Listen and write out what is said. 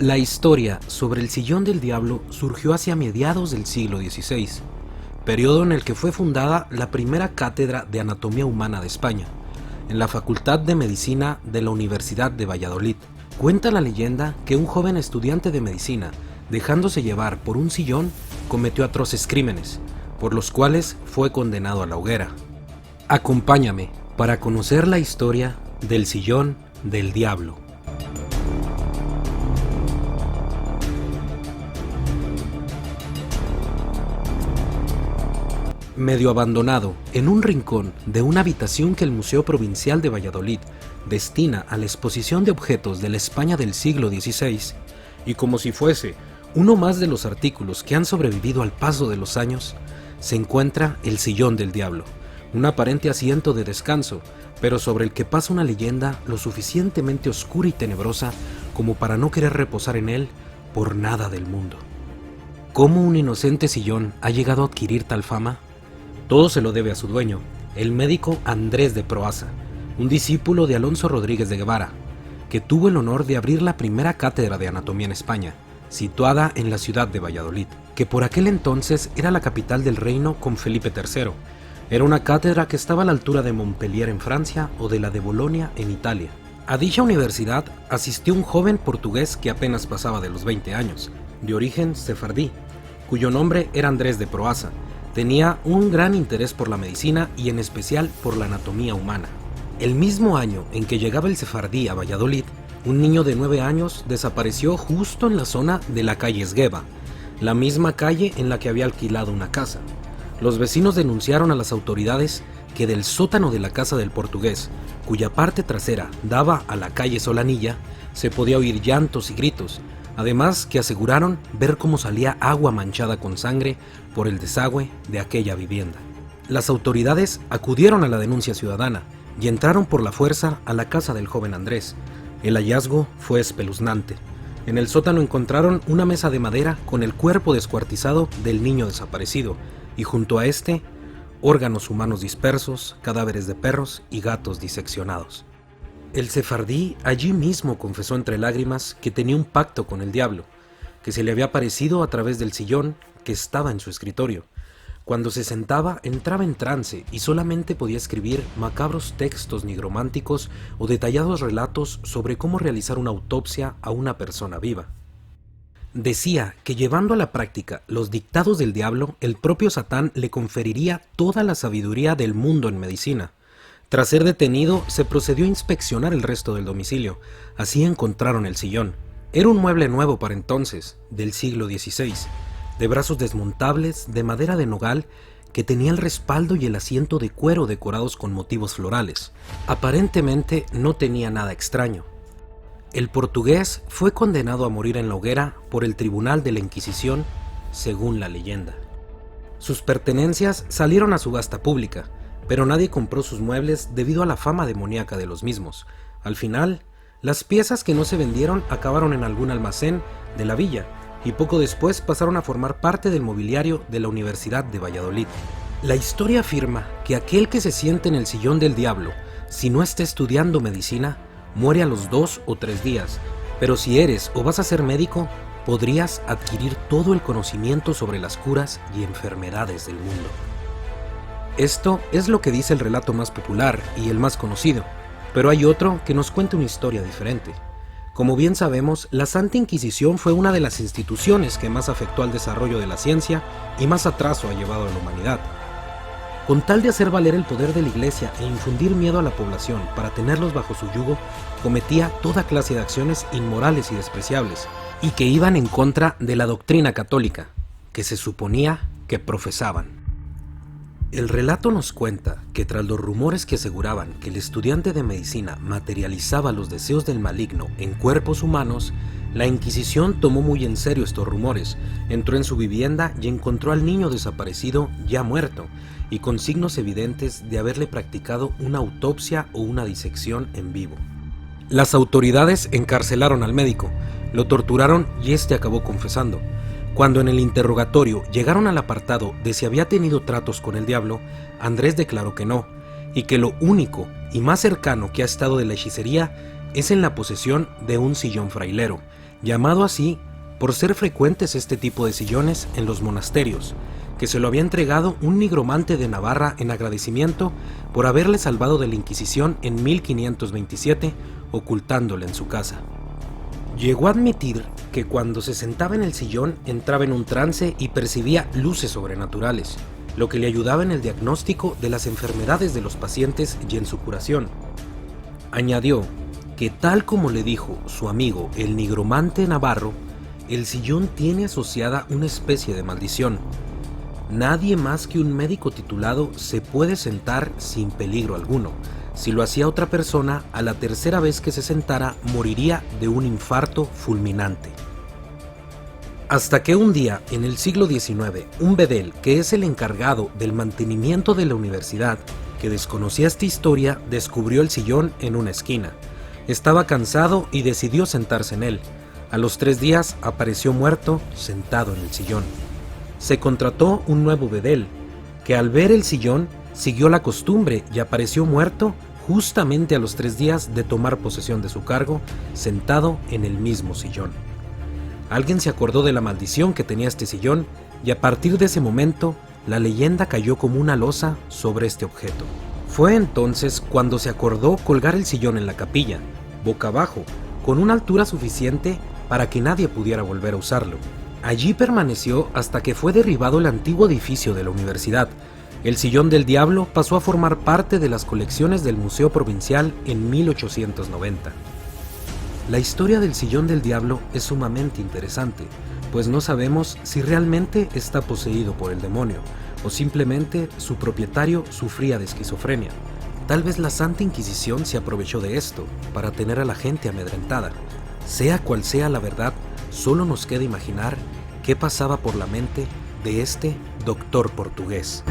La historia sobre el Sillón del Diablo surgió hacia mediados del siglo XVI, periodo en el que fue fundada la primera cátedra de anatomía humana de España, en la Facultad de Medicina de la Universidad de Valladolid. Cuenta la leyenda que un joven estudiante de medicina, dejándose llevar por un sillón, cometió atroces crímenes, por los cuales fue condenado a la hoguera. Acompáñame para conocer la historia del Sillón del Diablo. Medio abandonado, en un rincón de una habitación que el Museo Provincial de Valladolid destina a la exposición de objetos de la España del siglo XVI, y como si fuese uno más de los artículos que han sobrevivido al paso de los años, se encuentra el Sillón del Diablo, un aparente asiento de descanso, pero sobre el que pasa una leyenda lo suficientemente oscura y tenebrosa como para no querer reposar en él por nada del mundo. ¿Cómo un inocente sillón ha llegado a adquirir tal fama? Todo se lo debe a su dueño, el médico Andrés de Proaza, un discípulo de Alonso Rodríguez de Guevara, que tuvo el honor de abrir la primera cátedra de anatomía en España, situada en la ciudad de Valladolid, que por aquel entonces era la capital del reino con Felipe III. Era una cátedra que estaba a la altura de Montpellier en Francia o de la de Bolonia en Italia. A dicha universidad asistió un joven portugués que apenas pasaba de los 20 años, de origen sefardí, cuyo nombre era Andrés de Proaza. Tenía un gran interés por la medicina y en especial por la anatomía humana. El mismo año en que llegaba el sefardí a Valladolid, un niño de 9 años desapareció justo en la zona de la calle Esgueva, la misma calle en la que había alquilado una casa. Los vecinos denunciaron a las autoridades que del sótano de la casa del portugués, cuya parte trasera daba a la calle Solanilla, se podía oír llantos y gritos, además que aseguraron ver cómo salía agua manchada con sangre por el desagüe de aquella vivienda. Las autoridades acudieron a la denuncia ciudadana y entraron por la fuerza a la casa del joven Andrés. El hallazgo fue espeluznante. En el sótano encontraron una mesa de madera con el cuerpo descuartizado del niño desaparecido y junto a este, órganos humanos dispersos, cadáveres de perros y gatos diseccionados. El sefardí allí mismo confesó entre lágrimas que tenía un pacto con el diablo, que se le había aparecido a través del sillón que estaba en su escritorio. Cuando se sentaba entraba en trance y solamente podía escribir macabros textos nigrománticos o detallados relatos sobre cómo realizar una autopsia a una persona viva. Decía que llevando a la práctica los dictados del diablo, el propio Satán le conferiría toda la sabiduría del mundo en medicina. Tras ser detenido, se procedió a inspeccionar el resto del domicilio. Así encontraron el sillón. Era un mueble nuevo para entonces, del siglo XVI, de brazos desmontables, de madera de nogal, que tenía el respaldo y el asiento de cuero decorados con motivos florales. Aparentemente no tenía nada extraño. El portugués fue condenado a morir en la hoguera por el Tribunal de la Inquisición, según la leyenda. Sus pertenencias salieron a subasta pública, pero nadie compró sus muebles debido a la fama demoníaca de los mismos. Al final, las piezas que no se vendieron acabaron en algún almacén de la villa y poco después pasaron a formar parte del mobiliario de la Universidad de Valladolid. La historia afirma que aquel que se siente en el sillón del diablo, si no está estudiando medicina, muere a los 2 o 3 días, pero si eres o vas a ser médico, podrías adquirir todo el conocimiento sobre las curas y enfermedades del mundo. Esto es lo que dice el relato más popular y el más conocido, pero hay otro que nos cuenta una historia diferente. Como bien sabemos, la Santa Inquisición fue una de las instituciones que más afectó al desarrollo de la ciencia y más atraso ha llevado a la humanidad. Con tal de hacer valer el poder de la Iglesia e infundir miedo a la población para tenerlos bajo su yugo, cometía toda clase de acciones inmorales y despreciables, y que iban en contra de la doctrina católica, que se suponía que profesaban. El relato nos cuenta que tras los rumores que aseguraban que el estudiante de medicina materializaba los deseos del maligno en cuerpos humanos, la Inquisición tomó muy en serio estos rumores, entró en su vivienda y encontró al niño desaparecido ya muerto y con signos evidentes de haberle practicado una autopsia o una disección en vivo. Las autoridades encarcelaron al médico, lo torturaron y este acabó confesando. Cuando en el interrogatorio llegaron al apartado de si había tenido tratos con el diablo, Andrés declaró que no, y que lo único y más cercano que ha estado de la hechicería es en la posesión de un sillón frailero, llamado así por ser frecuentes este tipo de sillones en los monasterios, que se lo había entregado un nigromante de Navarra en agradecimiento por haberle salvado de la Inquisición en 1527, ocultándole en su casa. Llegó a admitir que cuando se sentaba en el sillón entraba en un trance y percibía luces sobrenaturales, lo que le ayudaba en el diagnóstico de las enfermedades de los pacientes y en su curación. Añadió que tal como le dijo su amigo el nigromante navarro, el sillón tiene asociada una especie de maldición. Nadie más que un médico titulado se puede sentar sin peligro alguno. Si lo hacía otra persona, a la tercera vez que se sentara moriría de un infarto fulminante. Hasta que un día, en el siglo XIX, un bedel, que es el encargado del mantenimiento de la universidad, que desconocía esta historia, descubrió el sillón en una esquina. Estaba cansado y decidió sentarse en él. A los 3 días apareció muerto, sentado en el sillón. Se contrató un nuevo bedel, que al ver el sillón siguió la costumbre y apareció muerto justamente a los 3 días de tomar posesión de su cargo, sentado en el mismo sillón. Alguien se acordó de la maldición que tenía este sillón y a partir de ese momento la leyenda cayó como una losa sobre este objeto. Fue entonces cuando se acordó colgar el sillón en la capilla, boca abajo, con una altura suficiente para que nadie pudiera volver a usarlo. Allí permaneció hasta que fue derribado el antiguo edificio de la universidad. El Sillón del Diablo pasó a formar parte de las colecciones del Museo Provincial en 1890. La historia del Sillón del Diablo es sumamente interesante, pues no sabemos si realmente está poseído por el demonio o simplemente su propietario sufría de esquizofrenia. Tal vez la Santa Inquisición se aprovechó de esto para tener a la gente amedrentada. Sea cual sea la verdad, solo nos queda imaginar qué pasaba por la mente de este doctor portugués.